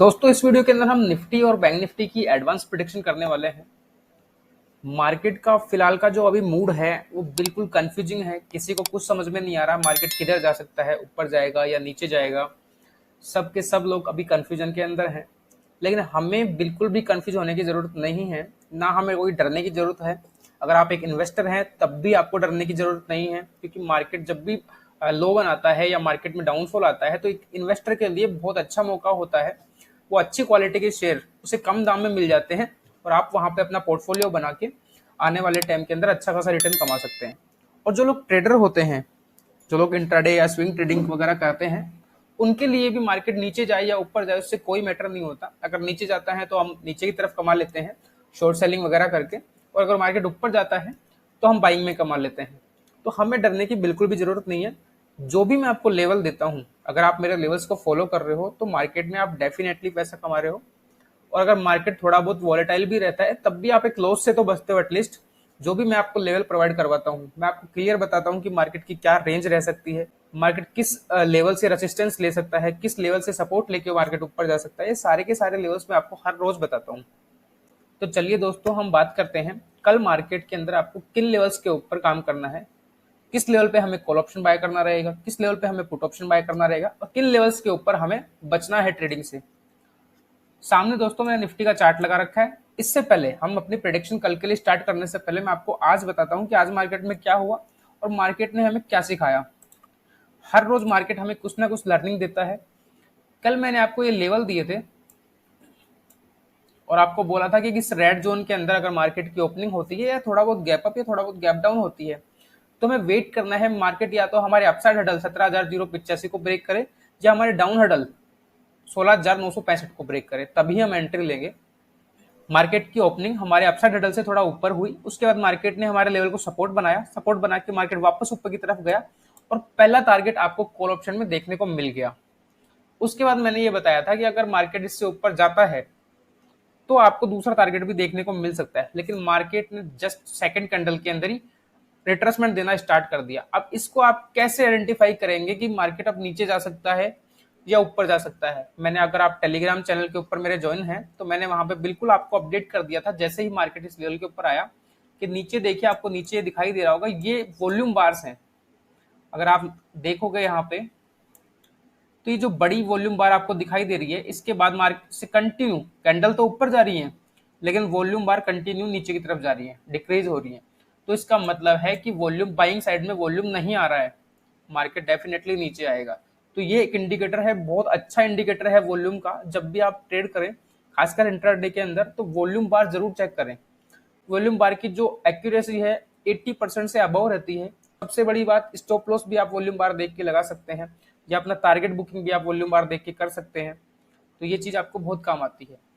दोस्तों इस वीडियो के अंदर हम निफ्टी और बैंक निफ्टी की एडवांस प्रेडिक्शन करने वाले हैं। मार्केट का फिलहाल का जो अभी मूड है वो बिल्कुल कंफ्यूजिंग है। किसी को कुछ समझ में नहीं आ रहा मार्केट किधर जा सकता है, ऊपर जाएगा या नीचे जाएगा। सब के सब लोग अभी कंफ्यूजन के अंदर हैं, लेकिन हमें बिल्कुल भी कंफ्यूज होने की जरूरत नहीं है, ना हमें कोई डरने की जरूरत है। अगर आप एक इन्वेस्टर हैं तब भी आपको डरने की जरूरत नहीं है, क्योंकि मार्केट जब भी लो बनाता है या मार्केट में डाउनफॉल आता है तो एक इन्वेस्टर के लिए बहुत अच्छा मौका होता है। वो अच्छी क्वालिटी के शेयर उसे कम दाम में मिल जाते हैं और आप वहां पे अपना पोर्टफोलियो बना के आने वाले टाइम के अंदर अच्छा खासा रिटर्न कमा सकते हैं। और जो लोग ट्रेडर होते हैं, जो लोग इंट्राडे या स्विंग ट्रेडिंग वगैरह करते हैं, उनके लिए भी मार्केट नीचे जाए या ऊपर जाए उससे कोई मैटर नहीं होता। अगर नीचे जाता है तो हम नीचे की तरफ कमा लेते हैं शॉर्ट सेलिंग वगैरह करके, और अगर मार्केट ऊपर जाता है तो हम बाइंग में कमा लेते हैं। तो हमें डरने की बिल्कुल भी जरूरत नहीं है। जो भी मैं आपको लेवल देता हूँ, अगर आप मेरे लेवल्स को फॉलो कर रहे हो तो मार्केट में आप डेफिनेटली पैसा कमा रहे हो। और अगर मार्केट थोड़ा बहुत वॉलेटाइल भी रहता है तब भी आप एक लॉस से तो बचते हो एटलीस्ट। जो भी मैं आपको लेवल प्रोवाइड करवाता हूँ मैं आपको क्लियर बताता हूँ कि मार्केट की क्या रेंज रह सकती है, मार्केट किस लेवल से रेजिस्टेंस ले सकता है, किस लेवल से सपोर्ट लेके मार्केट ऊपर जा सकता है। ये सारे के सारे लेवल्स मैं आपको हर रोज बताता हूँ। तो चलिए दोस्तों हम बात करते हैं कल मार्केट के अंदर आपको किन लेवल्स के ऊपर काम करना है, किस लेवल पे हमें कॉल ऑप्शन बाय करना रहेगा, किस लेवल पे हमें पुट ऑप्शन बाय करना रहेगा, और किन लेवल्स के ऊपर हमें बचना है ट्रेडिंग से। सामने दोस्तों मैंने निफ्टी का चार्ट लगा रखा है। इससे पहले हम अपनी प्रेडिक्शन कल के लिए स्टार्ट करने से पहले मैं आपको आज बताता हूं कि आज मार्केट में क्या हुआ और मार्केट ने हमें क्या सिखाया। हर रोज मार्केट हमें कुछ ना कुछ लर्निंग देता है। कल मैंने आपको ये लेवल दिए थे और आपको बोला था कि इस रेड जोन के अंदर अगर मार्केट की ओपनिंग होती है या थोड़ा बहुत गैप अप या थोड़ा बहुत गैप डाउन होती है तो हमें वेट करना है। मार्केट या तो हमारे अपसाइड हडल 17,085 को ब्रेक करे या हमारे डाउन हडल 16,965 को ब्रेक करे, तभी हम एंट्री लेंगे। मार्केट की ओपनिंग हमारे अपसाइड हडल से थोड़ा ऊपर हुई, उसके बाद मार्केट ने हमारे लेवल को सपोर्ट बनाया, सपोर्ट बना के मार्केट वापस ऊपर की तरफ गया और पहला टारगेट आपको कॉल ऑप्शन में देखने को मिल गया। उसके बाद मैंने ये बताया था कि अगर मार्केट इससे ऊपर जाता है तो आपको दूसरा टारगेट भी देखने को मिल सकता है, लेकिन मार्केट ने जस्ट सेकंड कैंडल के अंदर ही रिट्रेसमेंट देना स्टार्ट कर दिया। अब इसको आप कैसे आइडेंटिफाई करेंगे कि मार्केट अब नीचे जा सकता है या ऊपर जा सकता है। मैंने, अगर आप टेलीग्राम चैनल के ऊपर मेरे ज्वाइन हैं तो मैंने वहां पे बिल्कुल आपको अपडेट कर दिया था जैसे ही मार्केट इस लेवल के ऊपर आया कि नीचे देखिए, आपको नीचे दिखाई दे रहा होगा ये वॉल्यूम बार्स हैं। अगर आप देखोगे यहाँ पे तो ये जो बड़ी वॉल्यूम बार आपको दिखाई दे रही है, इसके बाद मार्केट से कंटिन्यू कैंडल तो ऊपर जा रही है लेकिन वॉल्यूम बार कंटिन्यू नीचे की तरफ जा रही है, डिक्रीज हो रही है। तो इसका मतलब है कि वॉल्यूम बाइंग साइड में वॉल्यूम नहीं आ रहा है, मार्केट डेफिनेटली नीचे आएगा। तो ये एक इंडिकेटर है, बहुत अच्छा इंडिकेटर है वॉल्यूम का। जब भी आप ट्रेड करें खासकर इंट्राडे के अंदर तो वॉल्यूम बार जरूर चेक करें। वॉल्यूम बार की जो एक्यूरेसी है 80% से अबव रहती है। सबसे बड़ी बात, स्टॉप लॉस भी आप वॉल्यूम बार देख के लगा सकते हैं या अपना टारगेट बुकिंग भी आप वॉल्यूम बार देख के कर सकते हैं। तो ये चीज आपको बहुत काम आती है।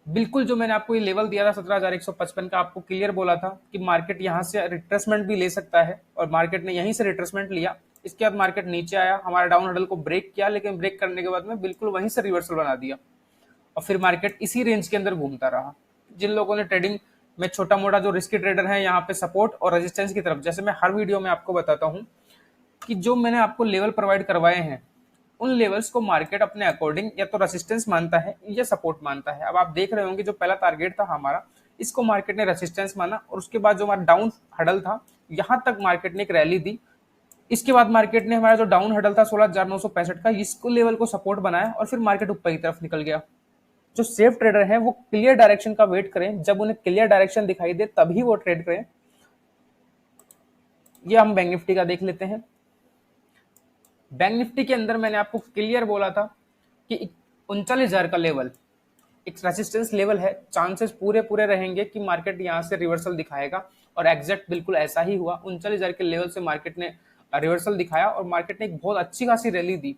बिल्कुल जो मैंने आपको ये लेवल दिया था 17,155 का, आपको क्लियर बोला था कि मार्केट यहाँ से रिट्रेसमेंट भी ले सकता है और मार्केट ने यहीं से रिट्रेसमेंट लिया। इसके बाद मार्केट नीचे आया, हमारा डाउन हडल को ब्रेक किया, लेकिन ब्रेक करने के बाद में बिल्कुल वहीं से रिवर्सल बना दिया और फिर मार्केट इसी रेंज के अंदर घूमता रहा। जिन लोगों ने ट्रेडिंग में छोटा मोटा, जो रिस्की ट्रेडर है, यहाँ पे सपोर्ट और रेजिस्टेंस की तरफ, जैसे मैं हर वीडियो में आपको बताता हूँ कि जो मैंने आपको लेवल प्रोवाइड करवाए हैं उन लेवल्स को मार्केट अपने अकॉर्डिंग या तो रेसिस्टेंस मानता है या सपोर्ट मानता है। अब आप देख रहे होंगे जो पहला टारगेट था हमारा, इसको मार्केट ने रेसिस्टेंस माना और उसके बाद जो हमारा डाउन हडल था यहां तक मार्केट ने एक रैली दी। इसके बाद मार्केट ने हमारा जो डाउन हडल था 16,965 का, इसको लेवल को सपोर्ट बनाया और फिर मार्केट ऊपर की तरफ निकल गया। जो सेफ ट्रेडर हैं वो क्लियर डायरेक्शन का वेट करें, जब उन्हें क्लियर डायरेक्शन दिखाई दे तभी वो ट्रेड करें। ये हम बैंक निफ्टी का देख लेते हैं। बैंक निफ्टी के अंदर मैंने आपको क्लियर बोला था कि 39,000 का लेवल एक रेजिस्टेंस लेवल है। चांसेस पूरे पूरे रहेंगे कि मार्केट यहां से रिवर्सल दिखाएगा और एग्जैक्ट बिल्कुल ऐसा ही हुआ। 39,000 के लेवल से मार्केट ने रिवर्सल दिखाया और मार्केट ने एक बहुत अच्छी खासी रैली दी।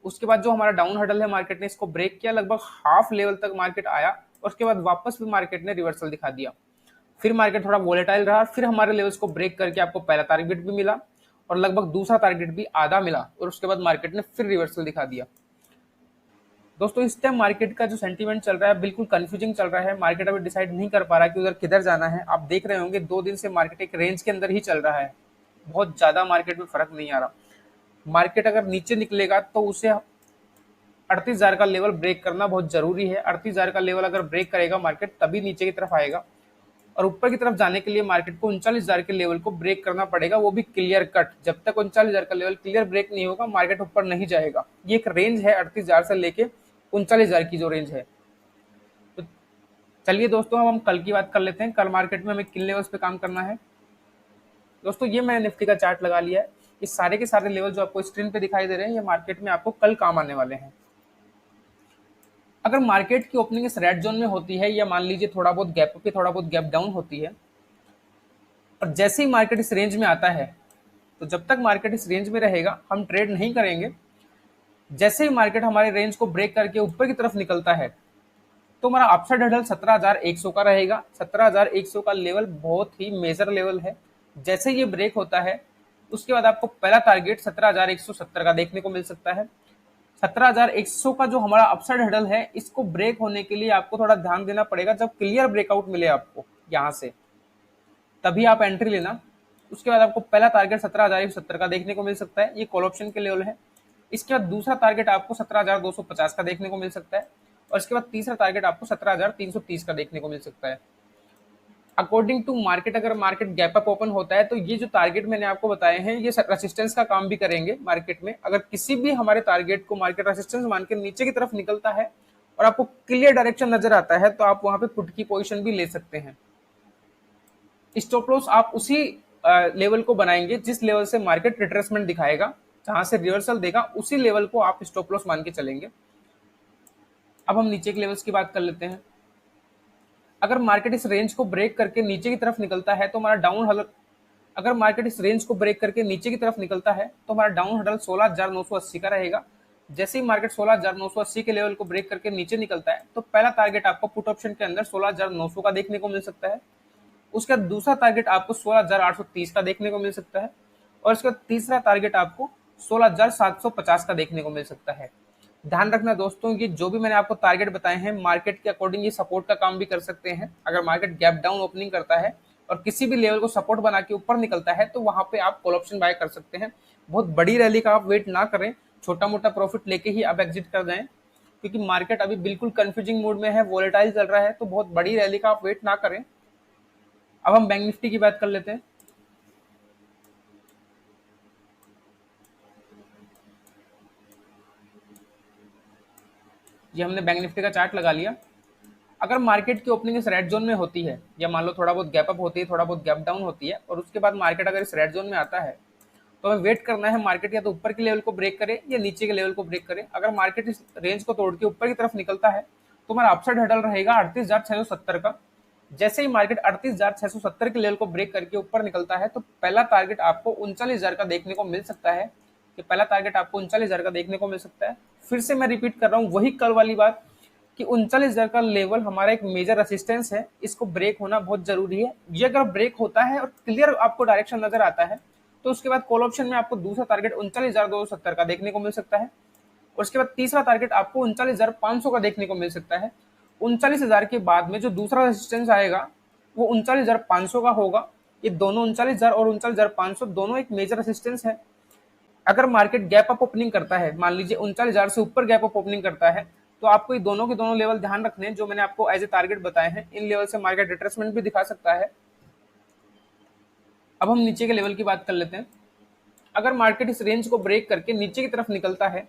उसके बाद जो हमारा डाउन हडल है मार्केट ने इसको ब्रेक किया, लगभग हाफ लेवल तक मार्केट आया और उसके बाद वापस भी मार्केट ने रिवर्सल दिखा दिया। फिर मार्केट थोड़ा वोलेटाइल रहा, फिर हमारे लेवल्स को ब्रेक करके आपको पहला टारगेट भी मिला और लगभग दूसरा टारगेट भी आधा मिला और उसके बाद मार्केट ने फिर रिवर्सल दिखा दिया। दोस्तों इस टाइम मार्केट का जो सेंटीमेंट चल रहा है बिल्कुल कंफ्यूजिंग चल रहा है। मार्केट अभी डिसाइड नहीं कर पा रहा कि उधर किधर जाना है। आप देख रहे होंगे 2 दिन से मार्केट एक रेंज के अंदर ही चल रहा है, बहुत ज्यादा मार्केट में फर्क नहीं आ रहा। मार्केट अगर नीचे निकलेगा तो उसे 38,000 का लेवल ब्रेक करना बहुत जरूरी है। 38,000 का लेवल अगर ब्रेक करेगा मार्केट तभी नीचे की तरफ आएगा, और ऊपर की तरफ जाने के लिए मार्केट को 39,000 के लेवल को ब्रेक करना पड़ेगा, वो भी क्लियर कट। जब तक 39,000 का लेवल क्लियर ब्रेक नहीं होगा मार्केट ऊपर नहीं जाएगा। ये एक रेंज है 38,000 से लेके 39,000 की जो रेंज है। तो चलिए दोस्तों, अब हम कल की बात कर लेते हैं। कल मार्केट में हमें किन लेवल्स पे काम करना है। दोस्तों ये मैंने निफ्टी का चार्ट लगा लिया है। ये सारे के सारे लेवल जो आपको स्क्रीन पे दिखाई दे रहे हैं, ये मार्केट में आपको कल काम आने वाले हैं। अगर मार्केट की ओपनिंग इस रेड जोन में होती है, या मान लीजिए थोड़ा बहुत गैप अप, थोड़ा बहुत गैप डाउन होती है, और जैसे ही मार्केट इस रेंज में आता है, तो जब तक मार्केट इस रेंज में रहेगा हम ट्रेड नहीं करेंगे। जैसे ही मार्केट हमारे रेंज को ब्रेक करके ऊपर की तरफ निकलता है, तो हमारा अपसाइड हर्डल 17,100 का रहेगा। 17,100 का लेवल बहुत ही मेजर लेवल है। जैसे ये ब्रेक होता है, उसके बाद आपको पहला टारगेट 17,170 का देखने को मिल सकता है। 17,100 का जो हमारा अपसाइड हर्डल है, इसको ब्रेक होने के लिए आपको थोड़ा ध्यान देना पड़ेगा। जब क्लियर ब्रेकआउट मिले आपको यहां से, तभी आप एंट्री लेना। उसके बाद आपको पहला टारगेट 17,170 का देखने को मिल सकता है, ये कॉल ऑप्शन के लेवल है। इसके बाद दूसरा टारगेट आपको 17,250 का देखने को मिल सकता है, और इसके बाद तीसरा टारगेट आपको 17,330 का देखने को मिल सकता है। अकॉर्डिंग टू मार्केट, अगर मार्केट गैप अप ओपन होता है, तो ये जो टारगेट मैंने आपको बताए हैं, ये रेसिस्टेंस का काम भी करेंगे मार्केट में। अगर किसी भी हमारे टारगेट को मार्केट रेसिस्टेंस मान के नीचे की तरफ निकलता है और आपको क्लियर डायरेक्शन नजर आता है, तो आप वहां पे पुट की पोजीशन भी ले सकते हैं। स्टॉप लॉस आप उसी लेवल को बनाएंगे जिस लेवल से मार्केट रिट्रेसमेंट दिखाएगा, जहां से रिवर्सल देगा, उसी लेवल को आप स्टॉप लॉस मान के चलेंगे। अब हम नीचे के लेवल्स की बात कर लेते हैं। अगर मार्केट इस रेंज को ब्रेक करके नीचे की तरफ निकलता है, तो हमारा डाउन हर्डल, अगर मार्केट इस रेंज को ब्रेक करके नीचे की तरफ निकलता है, तो हमारा डाउन हर्डल 16,980 का रहेगा। जैसे ही मार्केट 16,980 के लेवल को ब्रेक करके नीचे निकलता है, तो पहला टारगेट आपको पुट ऑप्शन के अंदर 16,900 का देखने को मिल सकता है। उसका दूसरा टारगेट आपको 16,830 का देखने को मिल सकता है, और इसका तीसरा टारगेट आपको 16,750 का देखने को मिल सकता है। ध्यान रखना दोस्तों, ये जो भी मैंने आपको टारगेट बताए हैं, मार्केट के अकॉर्डिंग ये सपोर्ट का काम भी कर सकते हैं। अगर मार्केट गैप डाउन ओपनिंग करता है और किसी भी लेवल को सपोर्ट बना के ऊपर निकलता है, तो वहां पे आप कॉल ऑप्शन बाय कर सकते हैं। बहुत बड़ी रैली का आप वेट ना करें, छोटा मोटा प्रॉफिट लेके ही आप एग्जिट कर जाएं, क्योंकि मार्केट अभी बिल्कुल कंफ्यूजिंग मूड में है, वोलेटाइल चल रहा है, तो बहुत बड़ी रैली का आप वेट ना करें। अब हम बैंक निफ्टी की बात कर लेते हैं। ये हमने बैंक निफ्टी का चार्ट लगा लिया। अगर मार्केट की ओपनिंग इस रेड जोन में होती है, या मान लो थोड़ा बहुत गैप अप होती है, थोड़ा बहुत गैप डाउन होती है, और उसके बाद मार्केट अगर इस रेड जोन में आता है, तो हमें वेट करना है मार्केट या तो ऊपर के लेवल को ब्रेक करे या नीचे के लेवल को ब्रेक करे। अगर मार्केट इस रेंज को तोड़ के ऊपर की तरफ निकलता है, तो हमारा अपसाइड हर्डल रहेगा 38,670 का। जैसे ही मार्केट 38,670 के लेवल को ब्रेक करके ऊपर निकलता है, तो पहला टारगेट आपको 39,000 का देखने को मिल सकता है। कि पहला टारगेट आपको 39,000 का देखने को मिल सकता है। फिर से मैं रिपीट कर रहा हूँ वही कल वाली बात, कि 39,000 का लेवल हमारा एक मेजर रेसिस्टेंस है, इसको ब्रेक होना बहुत जरूरी है। ये अगर ब्रेक होता है और क्लियर आपको डायरेक्शन नजर आता है, तो उसके बाद कॉल ऑप्शन में आपको दूसरा टारगेट 39,270 का देखने को मिल सकता है, और उसके बाद तीसरा टारगेट आपको 39,500 का देखने को मिल सकता है। 39,000 के बाद में जो दूसरा रेसिस्टेंस आएगा, वो 39,500 का होगा। ये दोनों 39,000 और 39,500 दोनों एक मेजर रेसिस्टेंस है। अगर मार्केट गैप अप ओपनिंग करता है, मान लीजिए 39,000 से ऊपर गैप अप ओपनिंग करता है, तो आपको ये दोनों के दोनों लेवल ध्यान रखने हैं जो मैंने आपको एज ए टारगेट बताए हैं। इन लेवल से मार्केट रिट्रेसमेंट भी दिखा सकता है। अब हम नीचे के लेवल की बात कर लेते हैं। अगर मार्केट इस रेंज को ब्रेक करके नीचे की तरफ निकलता है,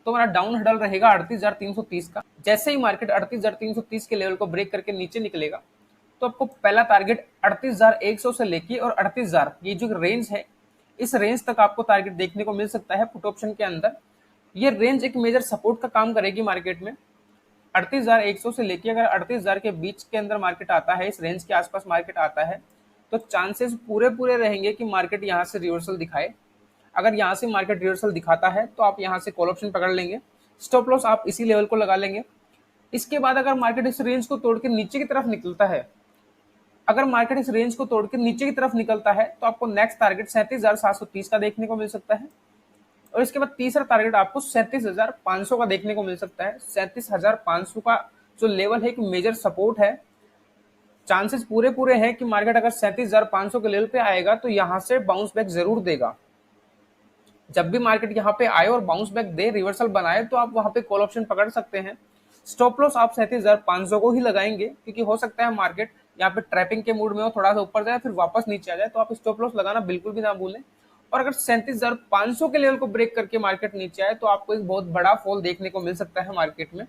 तो हमारा डाउन हर्डल रहेगा 38,330 का। जैसे ही मार्केट 38,330 के लेवल को ब्रेक करके नीचे निकलेगा, तो आपको पहला टारगेट 38,100 से लेके और 38,000, ये जो रेंज है, इस रेंज तक आपको टारगेट देखने को मिल सकता है पुट ऑप्शन के अंदर। ये रेंज एक मेजर सपोर्ट का काम करेगी मार्केट में। 38,100 से लेके अगर 38,000 के बीच के अंदर मार्केट आता है, इस रेंज के आसपास मार्केट आता है, तो चांसेस पूरे पूरे रहेंगे कि मार्केट यहाँ से रिवर्सल दिखाए। अगर यहाँ से मार्केट रिवर्सल दिखाता है, तो आप यहाँ से कॉल ऑप्शन पकड़ लेंगे। स्टॉप लॉस आप इसी लेवल को लगा लेंगे। इसके बाद अगर मार्केट इस रेंज को तोड़ के नीचे की तरफ निकलता है, अगर मार्केट इस रेंज को तोड़ के नीचे की तरफ निकलता है, तो आपको नेक्स्ट टारगेट 37,730 का देखने को मिल सकता है, और इसके बाद तीसरा टारगेट आपको 37,500 का देखने को मिल सकता है। 37,500 का जो लेवल है एक मेजर सपोर्ट है। चांसेस पूरे पूरे हैं कि मार्केट अगर 37,500 के लेवल पे आएगा, तो यहां से बाउंस बैक जरूर देगा। जब भी मार्केट यहाँ पे आए और बाउंस बैक दे, रिवर्सल बनाए, तो आप वहां पे कॉल ऑप्शन पकड़ सकते हैं। स्टॉप लॉस आप 37,500 को ही लगाएंगे, क्योंकि हो सकता है मार्केट यहाँ पे ट्रैपिंग के मूड में हो, थोड़ा सा ऊपर जाए फिर वापस नीचे आ जाए, तो आप स्टॉप लॉस लगाना बिल्कुल भी ना भूलें। और अगर 37,500 के लेवल को ब्रेक करके मार्केट नीचे आए, तो आपको एक बहुत बड़ा फॉल देखने को मिल सकता है मार्केट में।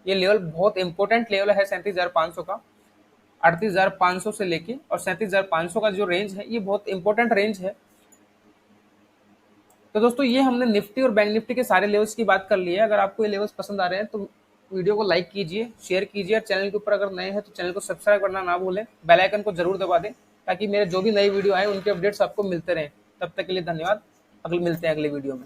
ये लेवल बहुत इंपॉर्टेंट लेवल है 37,500 का। 38,500 से लेके और 37,500 का जो रेंज है, ये बहुत इंपॉर्टेंट रेंज है। तो दोस्तों, ये हमने निफ्टी और बैंक निफ्टी के सारे लेवल्स की बात कर ली है। अगर आपको ये लेवल्स पसंद आ रहे हैं तो वीडियो को लाइक कीजिए, शेयर कीजिए, और चैनल के ऊपर अगर नए हैं तो चैनल को सब्सक्राइब करना ना भूलें, बेल आइकन को जरूर दबा दें, ताकि मेरे जो भी नई वीडियो आए उनके अपडेट्स आपको मिलते रहें। तब तक के लिए धन्यवाद, अगले मिलते हैं अगले वीडियो में।